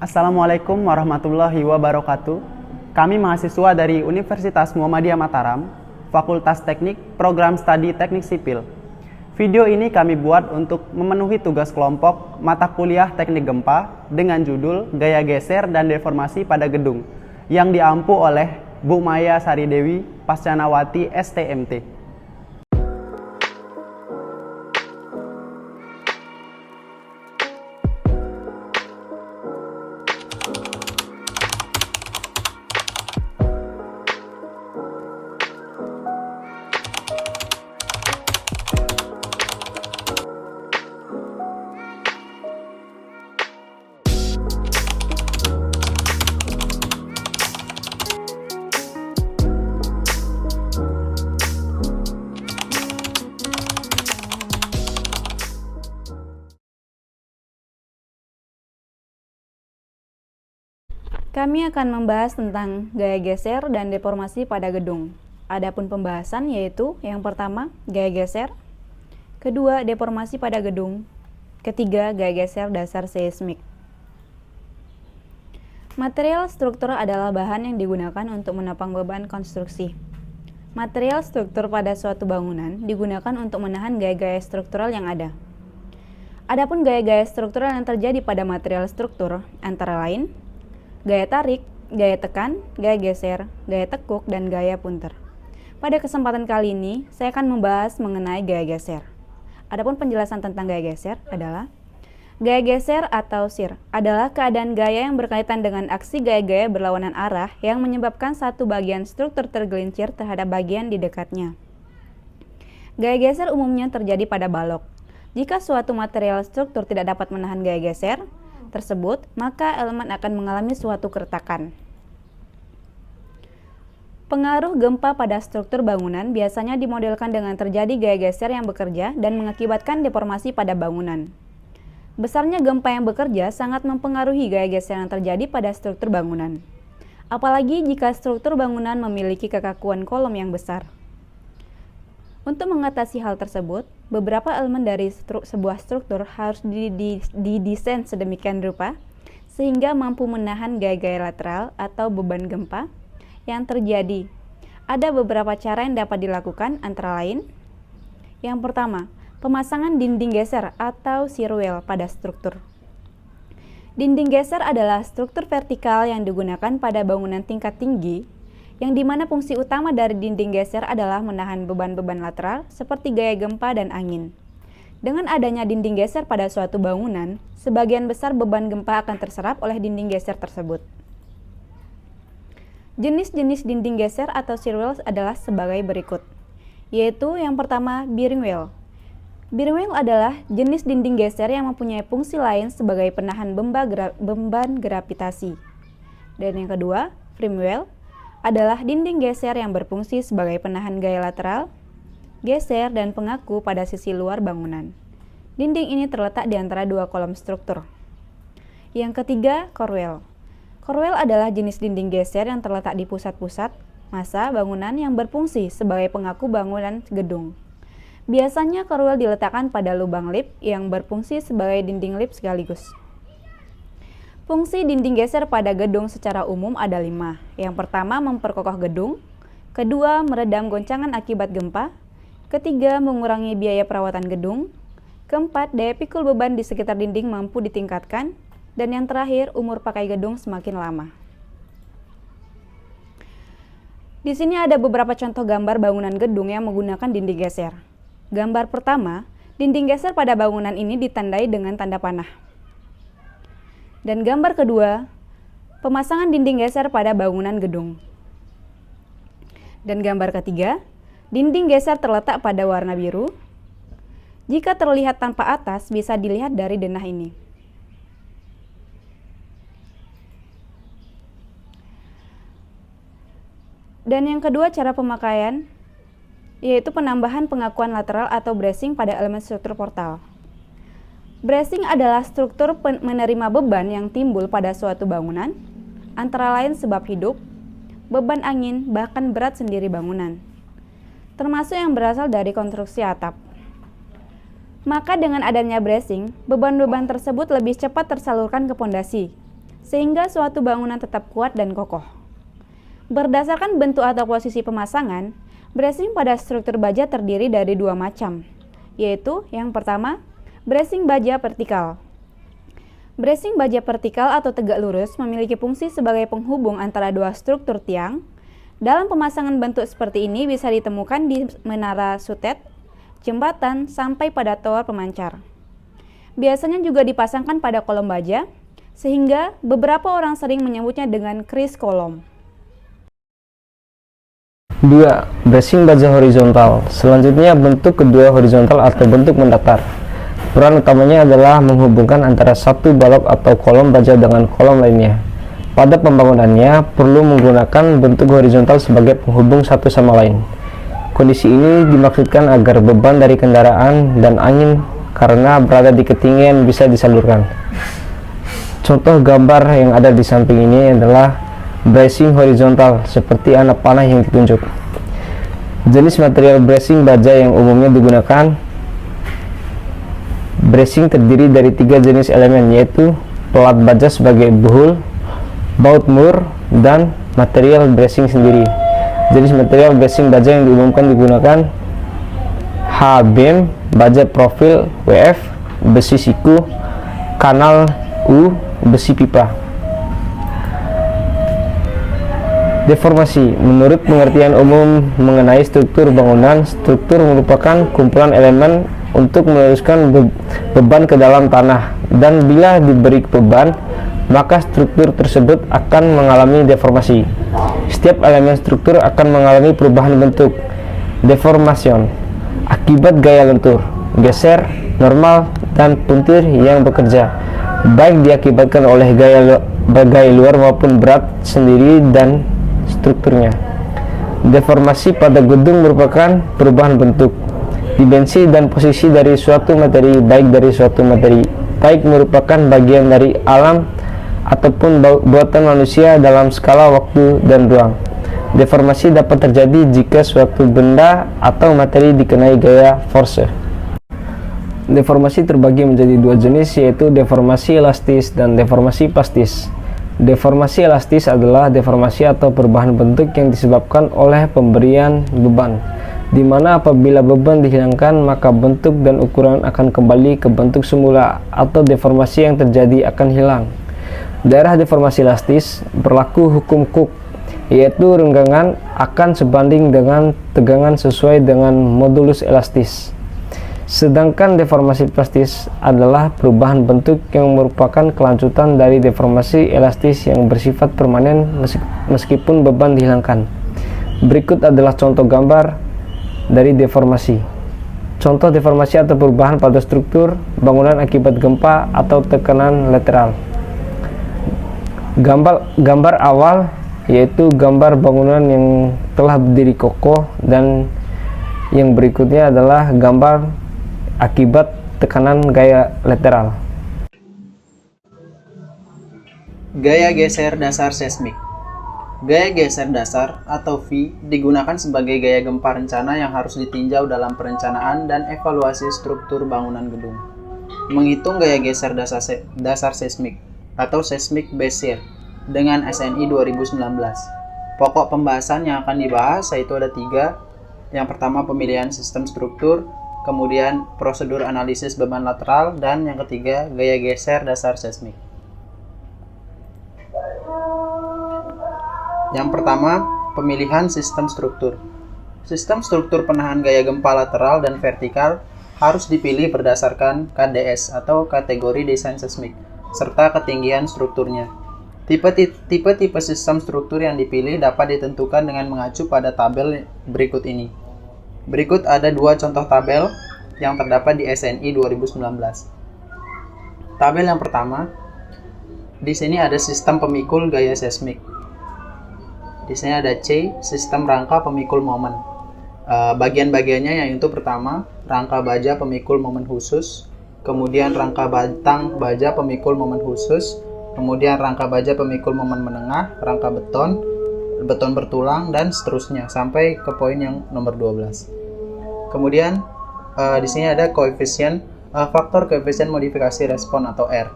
Assalamualaikum warahmatullahi wabarakatuh. Kami mahasiswa dari Universitas Muhammadiyah Mataram, Fakultas Teknik, Program Studi Teknik Sipil. Video ini kami buat untuk memenuhi tugas kelompok mata kuliah Teknik Gempa dengan judul Gaya Geser dan Deformasi pada Gedung yang diampu oleh Bu Maya Saridewi, Pascanawati STMT. Kami akan membahas tentang gaya geser dan deformasi pada gedung. Adapun pembahasan yaitu yang pertama, gaya geser, kedua, deformasi pada gedung, ketiga, gaya geser dasar seismik. Material struktur adalah bahan yang digunakan untuk menopang beban konstruksi. Material struktur pada suatu bangunan digunakan untuk menahan gaya-gaya struktural yang ada. Adapun gaya-gaya struktural yang terjadi pada material struktur antara lain gaya tarik, gaya tekan, gaya geser, gaya tekuk, dan gaya punter. Pada kesempatan kali ini, saya akan membahas mengenai gaya geser. Adapun penjelasan tentang gaya geser adalah gaya geser atau shear adalah keadaan gaya yang berkaitan dengan aksi gaya-gaya berlawanan arah yang menyebabkan satu bagian struktur tergelincir terhadap bagian di dekatnya. Gaya geser umumnya terjadi pada balok. Jika suatu material struktur tidak dapat menahan gaya geser tersebut, maka elemen akan mengalami suatu keretakan. Pengaruh gempa pada struktur bangunan biasanya dimodelkan dengan terjadi gaya geser yang bekerja dan mengakibatkan deformasi pada bangunan. Besarnya gempa yang bekerja sangat mempengaruhi gaya geser yang terjadi pada struktur bangunan. Apalagi jika struktur bangunan memiliki kekakuan kolom yang besar. Untuk mengatasi hal tersebut, beberapa elemen dari sebuah struktur harus didesain sedemikian rupa sehingga mampu menahan gaya-gaya lateral atau beban gempa yang terjadi. Ada beberapa cara yang dapat dilakukan antara lain. Yang pertama, pemasangan dinding geser atau shear wall pada struktur. Dinding geser adalah struktur vertikal yang digunakan pada bangunan tingkat tinggi yang dimana fungsi utama dari dinding geser adalah menahan beban-beban lateral seperti gaya gempa dan angin. Dengan adanya dinding geser pada suatu bangunan, sebagian besar beban gempa akan terserap oleh dinding geser tersebut. Jenis-jenis dinding geser atau shear wall adalah sebagai berikut, yaitu yang pertama, bearing wall. Bearing wall adalah jenis dinding geser yang mempunyai fungsi lain sebagai penahan beban gravitasi. Dan yang kedua, frame wall adalah dinding geser yang berfungsi sebagai penahan gaya lateral, geser, dan pengaku pada sisi luar bangunan. Dinding ini terletak di antara dua kolom struktur. Yang ketiga, core wall. Core wall adalah jenis dinding geser yang terletak di pusat-pusat massa bangunan yang berfungsi sebagai pengaku bangunan gedung. Biasanya core wall diletakkan pada lubang lip yang berfungsi sebagai dinding lip sekaligus. Fungsi dinding geser pada gedung secara umum ada 5. Yang pertama, memperkokoh gedung. Kedua, meredam goncangan akibat gempa. Ketiga, mengurangi biaya perawatan gedung. Keempat, daya pikul beban di sekitar dinding mampu ditingkatkan. Dan yang terakhir, umur pakai gedung semakin lama. Di sini ada beberapa contoh gambar bangunan gedung yang menggunakan dinding geser. Gambar pertama, dinding geser pada bangunan ini ditandai dengan tanda panah. Dan gambar kedua, pemasangan dinding geser pada bangunan gedung. Dan gambar ketiga, dinding geser terletak pada warna biru. Jika terlihat tanpa atas, bisa dilihat dari denah ini. Dan yang kedua, cara pemakaian, yaitu penambahan pengakuan lateral atau bracing pada elemen struktur portal. Bracing adalah struktur menerima beban yang timbul pada suatu bangunan, antara lain sebab hidup, beban angin, bahkan berat sendiri bangunan, termasuk yang berasal dari konstruksi atap. Maka dengan adanya bracing, beban-beban tersebut lebih cepat tersalurkan ke pondasi, sehingga suatu bangunan tetap kuat dan kokoh. Berdasarkan bentuk atau posisi pemasangan, bracing pada struktur baja terdiri dari dua macam, yaitu yang pertama, bracing baja vertikal. Bracing baja vertikal atau tegak lurus memiliki fungsi sebagai penghubung antara dua struktur tiang. Dalam pemasangan bentuk seperti ini bisa ditemukan di menara sutet, jembatan, sampai pada tower pemancar. Biasanya juga dipasangkan pada kolom baja, sehingga beberapa orang sering menyebutnya dengan kris kolom. 2. Bracing baja horizontal. Selanjutnya, bentuk kedua horizontal atau bentuk mendatar. Peran utamanya adalah menghubungkan antara satu balok atau kolom baja dengan kolom lainnya. Pada pembangunannya, perlu menggunakan bentuk horizontal sebagai penghubung satu sama lain. Kondisi ini dimaksudkan agar beban dari kendaraan dan angin karena berada di ketinggian bisa disalurkan. Contoh gambar yang ada di samping ini adalah bracing horizontal seperti anak panah yang ditunjuk. Jenis material bracing baja yang umumnya digunakan. Bracing terdiri dari 3 jenis elemen, yaitu pelat baja sebagai buhul, baut mur, dan material bracing sendiri. Jenis material bracing baja yang diumumkan digunakan H-beam, baja profil WF, besi siku, kanal U, besi pipa. Deformasi. Menurut pengertian umum mengenai struktur bangunan, struktur merupakan kumpulan elemen untuk meluruskan beban ke dalam tanah, dan bila diberi beban, maka struktur tersebut akan mengalami deformasi. Setiap elemen struktur akan mengalami perubahan bentuk, deformation, akibat gaya lentur, geser, normal, dan puntir yang bekerja, baik diakibatkan oleh gaya luar maupun berat sendiri dan strukturnya. Deformasi pada gedung merupakan perubahan bentuk, dimensi dan posisi dari suatu materi, baik merupakan bagian dari alam ataupun buatan manusia dalam skala waktu dan ruang. Deformasi dapat terjadi jika suatu benda atau materi dikenai gaya force. Deformasi terbagi menjadi 2 jenis, yaitu deformasi elastis dan deformasi plastis. Deformasi elastis adalah deformasi atau perubahan bentuk yang disebabkan oleh pemberian beban, di mana apabila beban dihilangkan maka bentuk dan ukuran akan kembali ke bentuk semula, atau deformasi yang terjadi akan hilang. Daerah deformasi elastis berlaku hukum Cook, yaitu renggangan akan sebanding dengan tegangan sesuai dengan modulus elastis. Sedangkan deformasi plastis adalah perubahan bentuk yang merupakan kelanjutan dari deformasi elastis yang bersifat permanen meskipun beban dihilangkan. Berikut adalah contoh gambar dari deformasi. Contoh deformasi atau perubahan pada struktur bangunan akibat gempa atau tekanan lateral. Gambar awal yaitu gambar bangunan yang telah berdiri kokoh, dan yang berikutnya adalah gambar akibat tekanan gaya lateral. Gaya geser dasar seismik. Gaya geser dasar atau V digunakan sebagai gaya gempa rencana yang harus ditinjau dalam perencanaan dan evaluasi struktur bangunan gedung. Menghitung gaya geser dasar seismik atau seismic base dengan SNI 2019. Pokok pembahasan yang akan dibahas yaitu ada 3. Yang pertama, pemilihan sistem struktur, kemudian prosedur analisis beban lateral, dan yang ketiga, gaya geser dasar seismik. Yang pertama, pemilihan sistem struktur. Sistem struktur penahan gaya gempa lateral dan vertikal harus dipilih berdasarkan KDS atau kategori desain seismik, serta ketinggian strukturnya. Tipe-tipe sistem struktur yang dipilih dapat ditentukan dengan mengacu pada tabel berikut ini. Berikut ada 2 contoh tabel yang terdapat di SNI 2019. Tabel yang pertama, di sini ada sistem pemikul gaya seismik. Di sini ada C, sistem rangka pemikul momen. Bagian-bagiannya yaitu pertama, rangka baja pemikul momen khusus, kemudian rangka batang baja pemikul momen khusus, kemudian rangka baja pemikul momen menengah, rangka beton bertulang, dan seterusnya sampai ke poin yang nomor 12. Kemudian di sini ada faktor koefisien modifikasi respon atau R.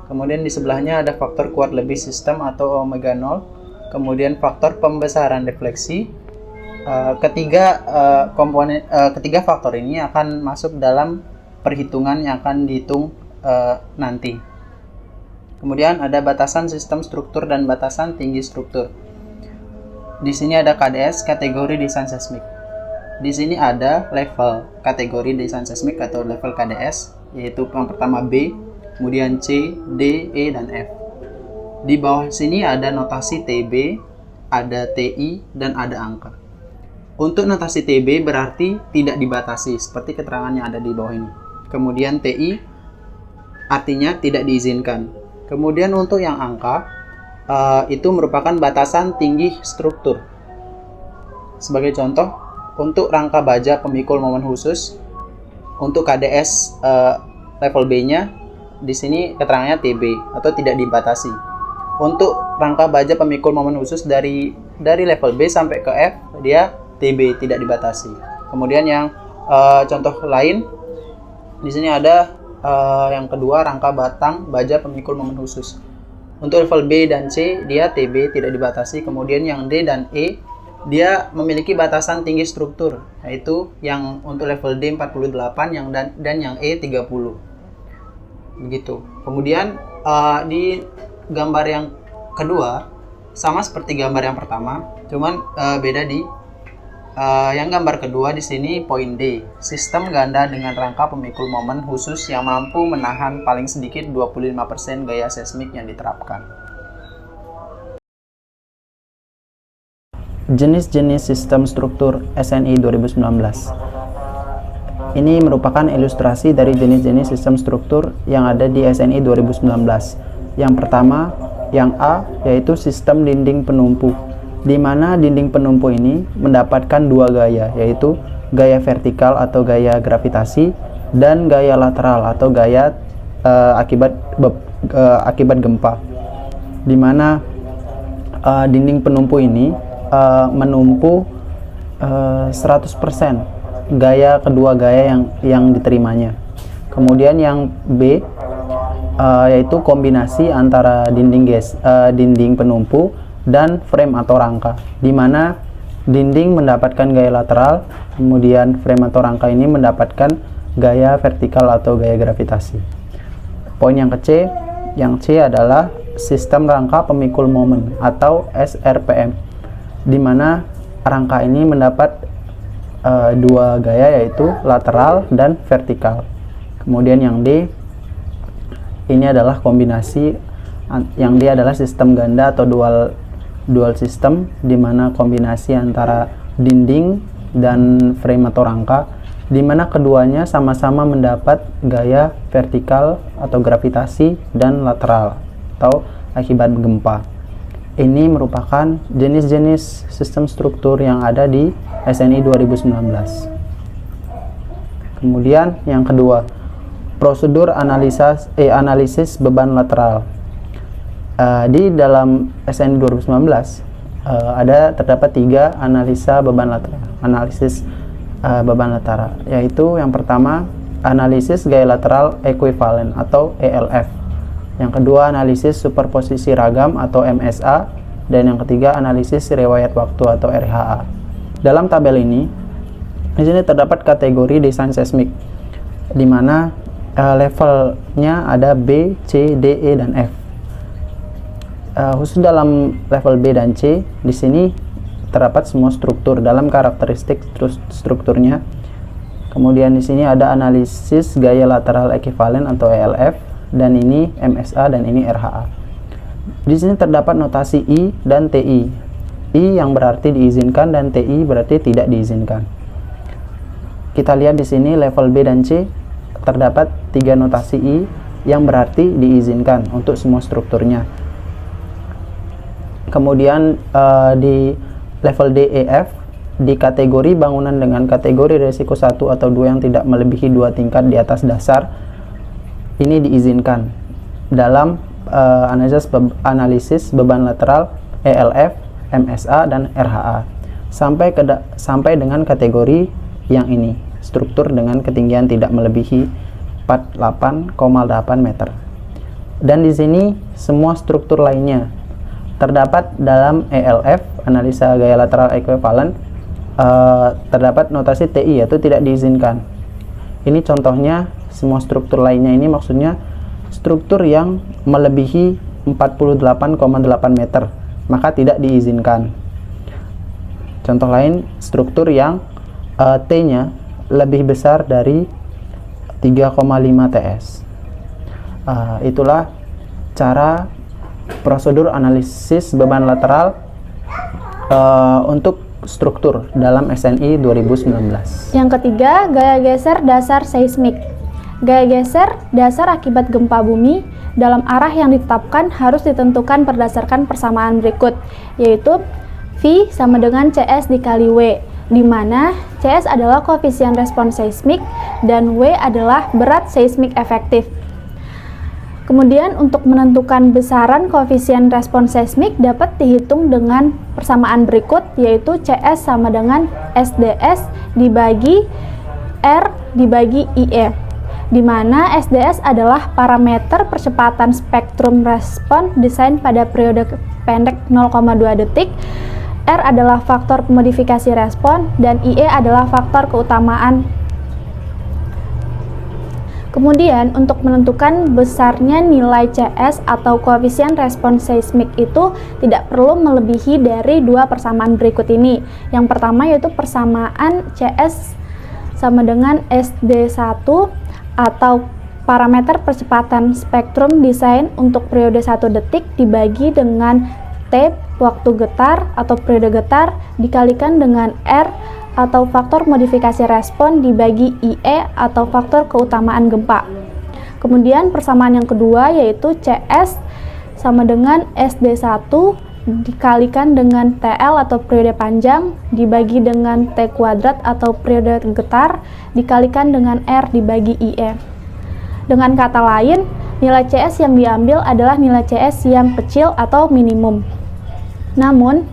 Kemudian di sebelahnya ada faktor kuat lebih sistem atau omega 0. Kemudian faktor pembesaran defleksi. Ketiga faktor ini akan masuk dalam perhitungan yang akan dihitung nanti. Kemudian ada batasan sistem struktur dan batasan tinggi struktur. Di sini ada KDS, kategori desain seismik. Di sini ada level kategori desain seismik atau level KDS, yaitu yang pertama B, kemudian C, D, E, dan F. Di bawah sini ada notasi TB, ada TI, dan ada angka. Untuk notasi TB berarti tidak dibatasi, seperti keterangan yang ada di bawah ini. Kemudian TI artinya tidak diizinkan. Kemudian untuk yang angka, itu merupakan batasan tinggi struktur. Sebagai contoh, untuk rangka baja pemikul momen khusus, untuk KDS level B-nya, di sini keterangannya TB atau tidak dibatasi. Untuk rangka baja pemikul momen khusus dari level B sampai ke F, dia TB, tidak dibatasi. Kemudian yang contoh lain, di sini ada yang kedua, rangka batang baja pemikul momen khusus. Untuk level B dan C, dia TB, tidak dibatasi. Kemudian yang D dan E, dia memiliki batasan tinggi struktur, yaitu yang untuk level D 48 dan yang E 30. Begitu. Kemudian di gambar yang kedua sama seperti gambar yang pertama, cuman beda di yang gambar kedua. Di sini poin D, sistem ganda dengan rangka pemikul momen khusus yang mampu menahan paling sedikit 25% gaya seismik yang diterapkan. Jenis-jenis sistem struktur SNI 2019. Ini merupakan ilustrasi dari jenis-jenis sistem struktur yang ada di SNI 2019. Yang pertama, yang A, yaitu sistem dinding penumpu, di mana dinding penumpu ini mendapatkan dua gaya, yaitu gaya vertikal atau gaya gravitasi dan gaya lateral atau gaya akibat gempa, di mana dinding penumpu ini menumpu 100% gaya kedua gaya yang diterimanya. Kemudian yang B, yaitu kombinasi antara dinding penumpu dan frame atau rangka, di mana dinding mendapatkan gaya lateral, kemudian frame atau rangka ini mendapatkan gaya vertikal atau gaya gravitasi. Poin yang C adalah sistem rangka pemikul momen atau SRPM, di mana rangka ini mendapat dua gaya, yaitu lateral dan vertikal. Kemudian yang D ini adalah kombinasi, yang D adalah sistem ganda atau dual system, di mana kombinasi antara dinding dan frame atau rangka, di mana keduanya sama-sama mendapat gaya vertikal atau gravitasi dan lateral atau akibat gempa. Ini merupakan jenis-jenis sistem struktur yang ada di SNI 2019. Kemudian yang kedua, prosedur analisis beban lateral. Di dalam SNI 2019 terdapat 3 analisis beban lateral, yaitu yang pertama analisis gaya lateral ekuivalen atau ELF, yang kedua analisis superposisi ragam atau MSA, dan yang ketiga analisis riwayat waktu atau RHA. Dalam tabel ini, di sini terdapat kategori desain seismik, di mana levelnya ada B, C, D, E, dan F. Khusus dalam level B dan C, di sini terdapat semua struktur dalam karakteristik strukturnya. Kemudian di sini ada analisis gaya lateral ekuivalen atau ELF, dan ini MSA dan ini RHA. Di sini terdapat notasi I dan TI. I yang berarti diizinkan dan TI berarti tidak diizinkan. Kita lihat di sini level B dan C terdapat 3 notasi I yang berarti diizinkan untuk semua strukturnya. Kemudian di level D, E, F, di kategori bangunan dengan kategori risiko 1 atau 2 yang tidak melebihi 2 tingkat di atas dasar, ini diizinkan dalam analisis beban lateral ELF, MSA, dan RHA sampai dengan kategori yang ini, struktur dengan ketinggian tidak melebihi 48,8 meter. Dan di sini semua struktur lainnya terdapat dalam ELF, analisa gaya lateral ekuivalen, terdapat notasi TI, yaitu tidak diizinkan. Ini contohnya, semua struktur lainnya ini maksudnya struktur yang melebihi 48,8 meter, maka tidak diizinkan. Contoh lain, struktur yang T-nya lebih besar dari 3,5 TS. Itulah cara prosedur analisis beban lateral untuk struktur dalam SNI 2019. Yang ketiga, gaya geser dasar seismik. Gaya geser dasar akibat gempa bumi dalam arah yang ditetapkan harus ditentukan berdasarkan persamaan berikut, yaitu V sama dengan CS dikali W, di mana CS adalah koefisien respons seismik dan W adalah berat seismik efektif. Kemudian untuk menentukan besaran koefisien respons seismik dapat dihitung dengan persamaan berikut, yaitu CS sama dengan SDS dibagi R dibagi IE, di mana SDS adalah parameter percepatan spektrum respon desain pada periode pendek 0,2 detik, R adalah faktor modifikasi respon, dan IE adalah faktor keutamaan. Kemudian untuk menentukan besarnya nilai CS atau koefisien respons seismik itu tidak perlu melebihi dari dua persamaan berikut ini. Yang pertama yaitu persamaan CS sama dengan SD1 atau parameter percepatan spektrum desain untuk periode 1 detik dibagi dengan T waktu getar atau periode getar dikalikan dengan R atau faktor modifikasi respon dibagi IE atau faktor keutamaan gempa. Kemudian persamaan yang kedua yaitu CS sama dengan SD1 dikalikan dengan TL atau periode panjang dibagi dengan T kuadrat atau periode getar dikalikan dengan R dibagi IE. Dengan kata lain, nilai CS yang diambil adalah nilai CS yang kecil atau minimum. Namun,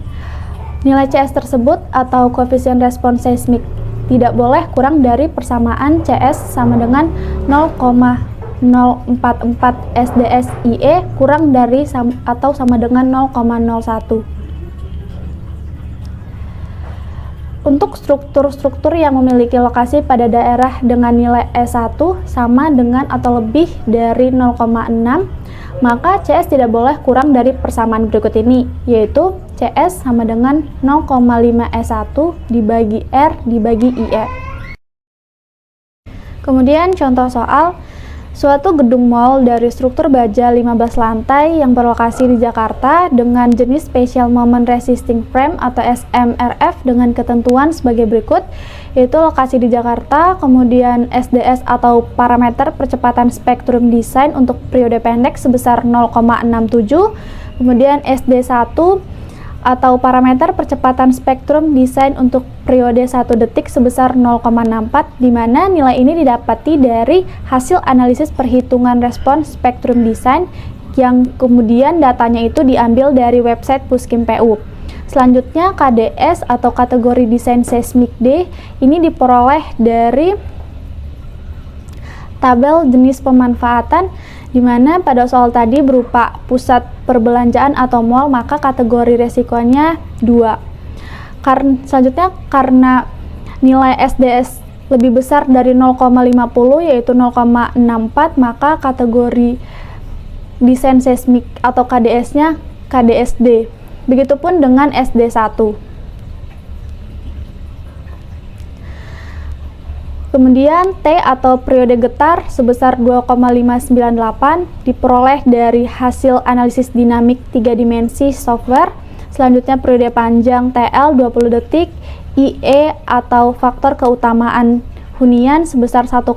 nilai CS tersebut atau koefisien respons seismik tidak boleh kurang dari persamaan CS sama dengan 0,044 SDS IE kurang dari atau sama dengan 0,01. Untuk struktur-struktur yang memiliki lokasi pada daerah dengan nilai E1 sama dengan atau lebih dari 0,6, maka CS tidak boleh kurang dari persamaan berikut ini, yaitu CS sama dengan 0,5 E1 dibagi R dibagi IE. Kemudian contoh soal, suatu gedung mall dari struktur baja 15 lantai yang berlokasi di Jakarta dengan jenis Special Moment Resisting Frame atau SMRF dengan ketentuan sebagai berikut, yaitu lokasi di Jakarta, kemudian SDS atau parameter percepatan spektrum desain untuk periode pendek sebesar 0,67, kemudian SD1 atau parameter percepatan spektrum desain untuk periode 1 detik sebesar 0,64, di mana nilai ini didapati dari hasil analisis perhitungan respons spektrum desain yang kemudian datanya itu diambil dari website Puskim PU. Selanjutnya KDS atau kategori desain seismik D ini diperoleh dari tabel jenis pemanfaatan, di mana pada soal tadi berupa pusat perbelanjaan atau mall, maka kategori resikonya 2. Selanjutnya karena nilai SDS lebih besar dari 0,50 yaitu 0,64, maka kategori desain seismik atau KDS-nya KDSD. Begitupun dengan SD1. Kemudian T atau periode getar sebesar 2,598 diperoleh dari hasil analisis dinamik 3 dimensi software. Selanjutnya periode panjang TL 20 detik, IE atau faktor keutamaan hunian sebesar 1,00.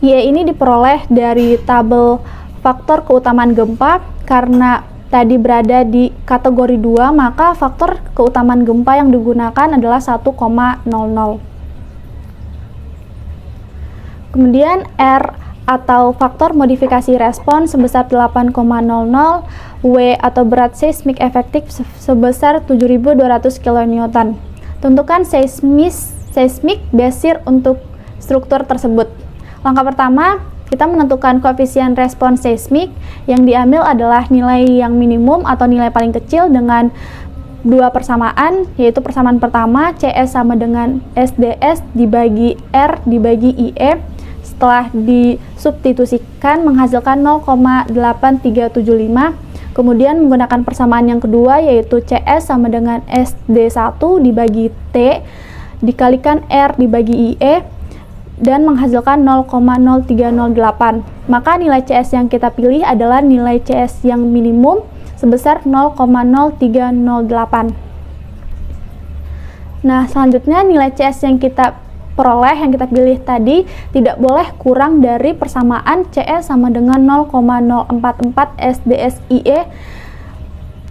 IE ini diperoleh dari tabel faktor keutamaan gempa. Karena tadi berada di kategori 2, maka faktor keutamaan gempa yang digunakan adalah 1,00. Kemudian R atau faktor modifikasi respon sebesar 8,00, W atau berat seismik efektif sebesar 7.200 kN. Tentukan seismik basir untuk struktur tersebut. Langkah pertama, kita menentukan koefisien respons seismik. Yang diambil adalah nilai yang minimum atau nilai paling kecil dengan dua persamaan, yaitu persamaan pertama CS sama dengan SDS dibagi R dibagi IE. Setelah disubstitusikan menghasilkan 0,8375. Kemudian menggunakan persamaan yang kedua, yaitu CS sama dengan SD1 dibagi T dikalikan R dibagi IE dan menghasilkan 0,0308. Maka nilai CS yang kita pilih adalah nilai CS yang minimum sebesar 0,0308. Nah, selanjutnya nilai CS yang kita peroleh, yang kita pilih tadi tidak boleh kurang dari persamaan CS sama dengan 0,044 SDS IE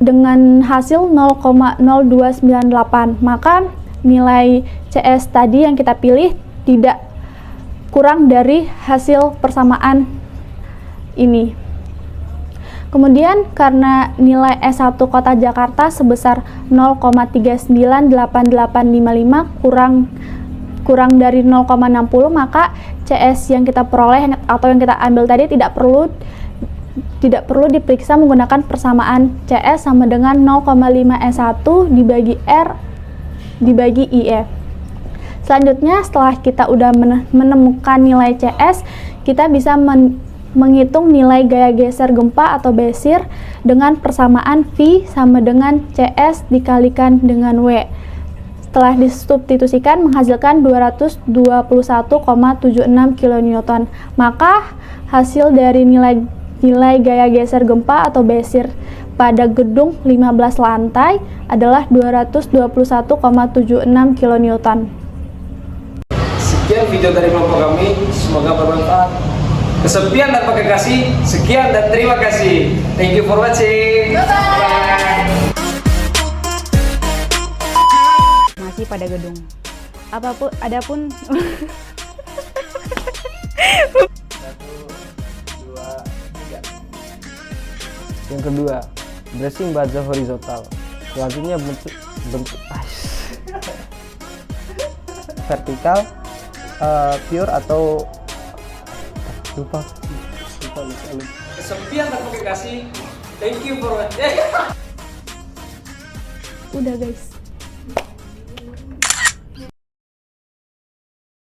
dengan hasil 0,0298. Maka nilai CS tadi yang kita pilih tidak kurang dari hasil persamaan ini. Kemudian karena nilai S1 Kota Jakarta sebesar 0,398855 kurang dari 0,60, maka CS yang kita peroleh atau yang kita ambil tadi tidak perlu diperiksa menggunakan persamaan CS sama dengan 0,5 S1 dibagi R dibagi IE. Selanjutnya setelah kita udah menemukan nilai CS, kita bisa menghitung nilai gaya geser gempa atau BESIR dengan persamaan V sama dengan CS dikalikan dengan W. Setelah disubstitusikan menghasilkan 221,76 kN. Maka hasil dari nilai gaya geser gempa atau BESIR pada gedung 15 lantai adalah 221,76 kN. Sekian video dari kelompok kami, semoga bermanfaat. Kesepian dan pakai kasih, sekian dan terima kasih. Thank you for watching. Bye-bye. Masih pada gedung. Adapun Yang kedua, dressing baja horizontal. Selanjutnya bentuk Vertikal, pure atau lupa. kesepian dan pakai kasih. Thank you for watching. Udah guys.